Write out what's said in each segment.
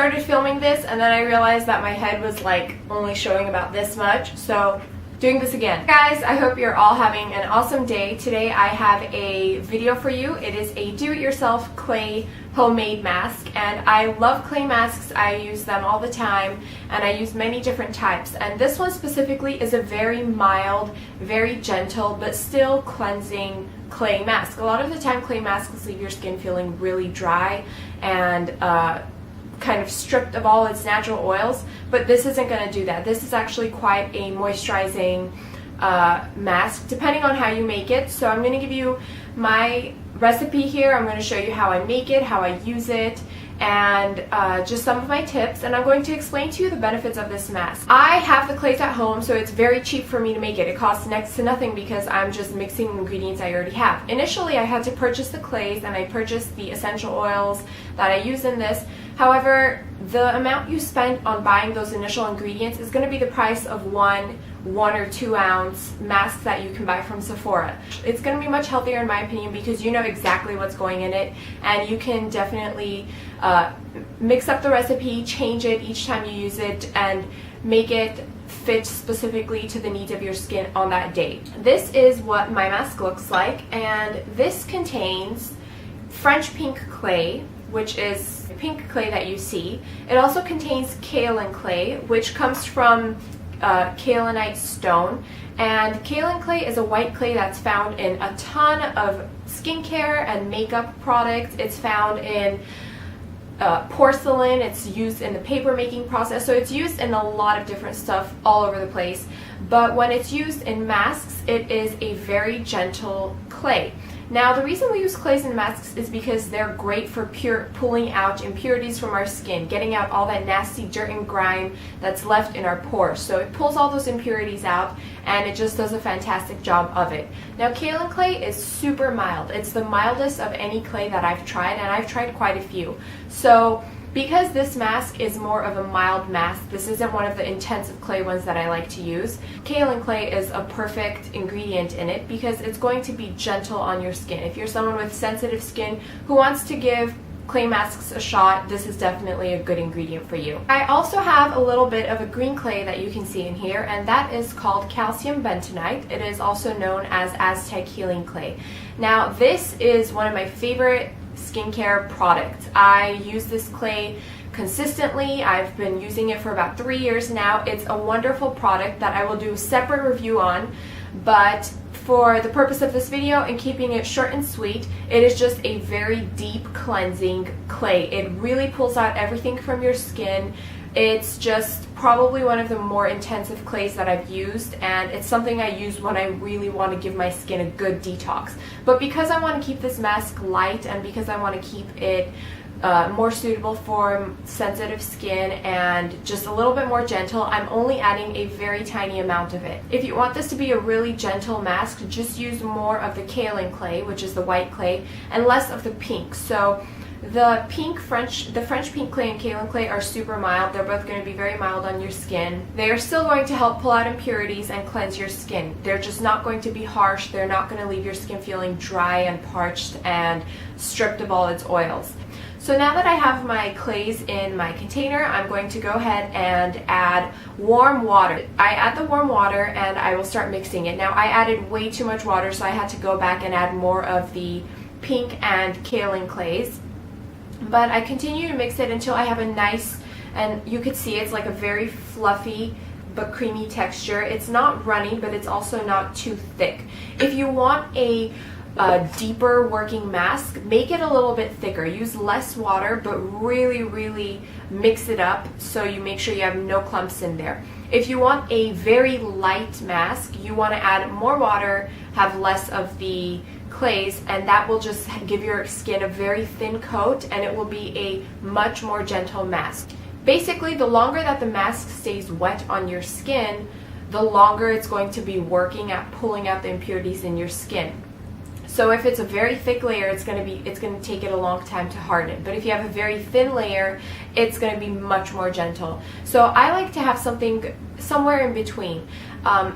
started filming this and then I realized that my head was like only showing about this much, so doing this again. Guys, I hope you're all having an awesome day. Today I have a video for you. It is a do-it-yourself clay homemade mask, and I love clay masks. I use them all the time and I use many different types, and this one specifically is a very mild, very gentle but still cleansing clay mask. A lot of the time clay masks leave your skin feeling really dry and kind of stripped of all its natural oils, but this isn't going to do that. This is actually quite a moisturizing mask depending on how you make it. So I'm going to give you my recipe here. I'm going to show you how I make it, how I use it, and just some of my tips, and I'm going to explain to you the benefits of this mask. I have the clays at home, so it's very cheap for me to make it. It costs next to nothing because I'm just mixing ingredients I already have. Initially I had to purchase the clays and I purchased the essential oils that I use in this. However, the amount you spend on buying those initial ingredients is going to be the price of one or 2 ounce mask that you can buy from Sephora. It's going to be much healthier in my opinion because you know exactly what's going in it, and you can definitely mix up the recipe, change it each time you use it, and make it fit specifically to the needs of your skin on that day. This is what my mask looks like, and this contains French pink clay, which is the pink clay that you see. It also contains kaolin clay, which comes from kaolinite stone, and kaolin clay is a white clay that's found in a ton of skincare and makeup products. It's found in porcelain, it's used in the paper making process, so it's used in a lot of different stuff all over the place. But when it's used in masks, it is a very gentle clay. Now, the reason we use clays in masks is because they're great for pulling out impurities from our skin, getting out all that nasty dirt and grime that's left in our pores. So it pulls all those impurities out, and it just does a fantastic job of it. Now, kaolin clay is super mild. It's the mildest of any clay that I've tried, and I've tried quite a few. So because this mask is more of a mild mask, this isn't one of the intensive clay ones that I like to use. Kaolin clay is a perfect ingredient in it because it's going to be gentle on your skin. If you're someone with sensitive skin who wants to give clay masks a shot, this is definitely a good ingredient for you. I also have a little bit of a green clay that you can see in here, and that is called calcium bentonite. It is also known as Aztec healing clay. Now, this is one of my favorite skincare product. I use this clay consistently. I've been using it for about 3 years now. It's a wonderful product that I will do a separate review on, but for the purpose of this video and keeping it short and sweet, it is just a very deep cleansing clay. It really pulls out everything from your skin. It's just probably one of the more intensive clays that I've used, and it's something I use when I really want to give my skin a good detox. But because I want to keep this mask light and because I want to keep it more suitable for sensitive skin and just a little bit more gentle, I'm only adding a very tiny amount of it. If you want this to be a really gentle mask, just use more of the kaolin clay, which is the white clay, and less of the pink. So the French pink clay and kaolin clay are super mild. They're both going to be very mild on your skin. They are still going to help pull out impurities and cleanse your skin. They're just not going to be harsh. They're not going to leave your skin feeling dry and parched and stripped of all its oils. So now that I have my clays in my container, I'm going to go ahead and add warm water. I add the warm water and I will start mixing it. Now, I added way too much water, so I had to go back and add more of the pink and kaolin clays. But I continue to mix it until I have a nice, and you could see it's like a very fluffy but creamy texture. It's not runny, but it's also not too thick. If you want a deeper working mask, make it a little bit thicker. Use less water, but really mix it up so you make sure you have no clumps in there. If you want a very light mask, you want to add more water, have less of the clays, and that will just give your skin a very thin coat, and it will be a much more gentle mask. Basically, the longer that the mask stays wet on your skin, the longer it's going to be working at pulling out the impurities in your skin. So if it's a very thick layer, it's going to take it a long time to harden. But if you have a very thin layer, it's going to be much more gentle. So I like to have something somewhere in between.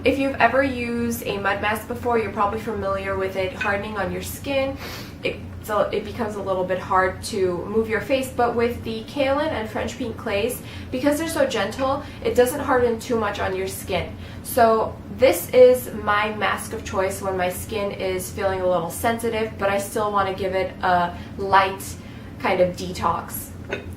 If you've ever used a mud mask before, you're probably familiar with it hardening on your skin. It it becomes a little bit hard to move your face. But with the kaolin and French pink clays, because they're so gentle, it doesn't harden too much on your skin. So this is my mask of choice when my skin is feeling a little sensitive, but I still want to give it a light kind of detox.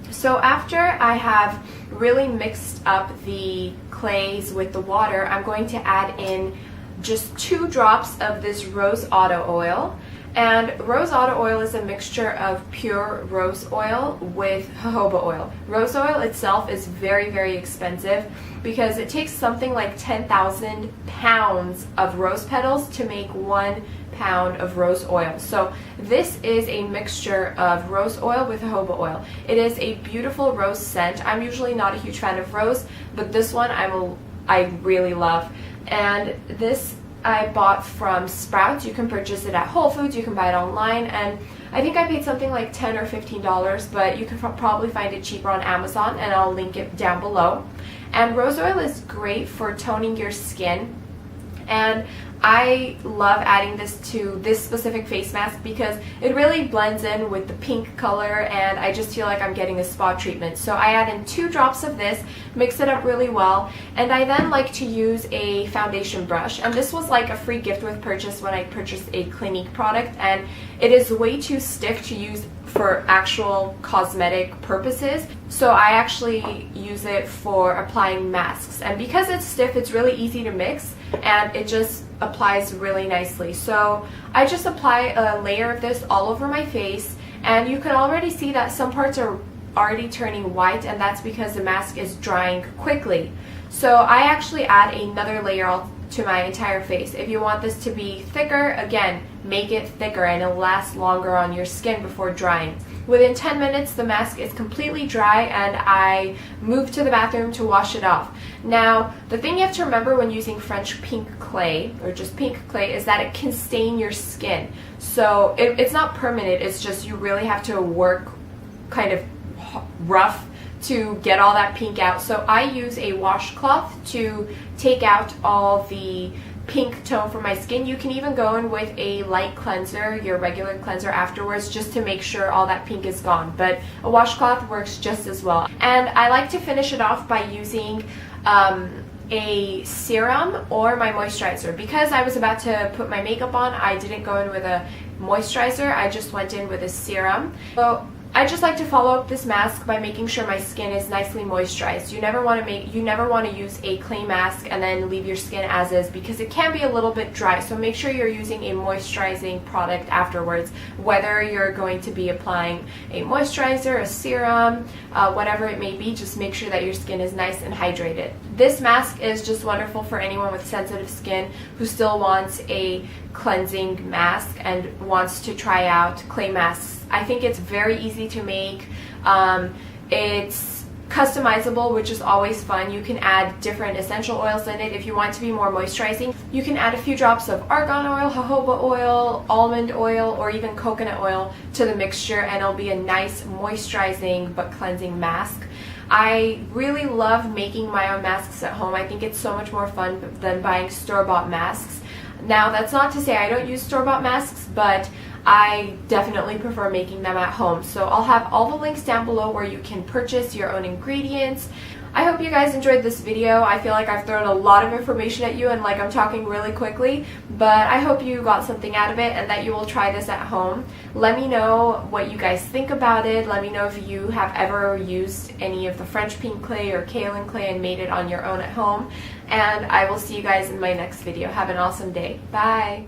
So after I have really mixed up the clays with the water, I'm going to add in just 2 drops of this rose otto oil. And rose otto oil is a mixture of pure rose oil with jojoba oil. Rose oil itself is very, very expensive because it takes something like 10,000 pounds of rose petals to make 1 pound of rose oil. So this is a mixture of rose oil with jojoba oil. It is a beautiful rose scent. I'm usually not a huge fan of rose, but this one I really love. And this I bought from Sprouts. You can purchase it at Whole Foods, you can buy it online, and I think I paid something like $10 or $15, but you can probably find it cheaper on Amazon, and I'll link it down below. And rose oil is great for toning your skin, and I love adding this to this specific face mask because it really blends in with the pink color, and I just feel like I'm getting a spa treatment. So I add in 2 drops of this, mix it up really well, and I then like to use a foundation brush. And this was like a free gift with purchase when I purchased a Clinique product, and it is way too stiff to use for actual cosmetic purposes. So I actually use it for applying masks, and because it's stiff, it's really easy to mix and it just applies really nicely. So I just apply a layer of this all over my face, and you can already see that some parts are already turning white, and that's because the mask is drying quickly. So I actually add another layer to my entire face. If you want this to be thicker, again, make it thicker and it'll last longer on your skin before drying. Within 10 minutes, the mask is completely dry, and I move to the bathroom to wash it off. Now, the thing you have to remember when using French pink clay, or just pink clay, is that it can stain your skin. So it's not permanent, it's just you really have to work kind of rough to get all that pink out. So I use a washcloth to take out all the pink tone from my skin. You can even go in with a light cleanser, your regular cleanser afterwards, just to make sure all that pink is gone. But a washcloth works just as well. And I like to finish it off by using a serum or my moisturizer. Because I was about to put my makeup on, I didn't go in with a moisturizer, I just went in with a serum. So I just like to follow up this mask by making sure my skin is nicely moisturized. You never want to use a clay mask and then leave your skin as is, because it can be a little bit dry. So make sure you're using a moisturizing product afterwards, whether you're going to be applying a moisturizer, a serum, whatever it may be. Just make sure that your skin is nice and hydrated. This mask is just wonderful for anyone with sensitive skin who still wants a cleansing mask and wants to try out clay masks. I think it's very easy to make. It's customizable, which is always fun. You can add different essential oils in it. If you want to be more moisturizing, you can add a few drops of argan oil, jojoba oil, almond oil, or even coconut oil to the mixture, and it'll be a nice moisturizing but cleansing mask. I really love making my own masks at home. I think it's so much more fun than buying store-bought masks. Now, that's not to say I don't use store-bought masks, but I definitely prefer making them at home. So I'll have all the links down below where you can purchase your own ingredients. I hope you guys enjoyed this video. I feel like I've thrown a lot of information at you and like I'm talking really quickly, but I hope you got something out of it and that you will try this at home. Let me know what you guys think about it. Let me know if you have ever used any of the French pink clay or kaolin clay and made it on your own at home. And I will see you guys in my next video. Have an awesome day. Bye!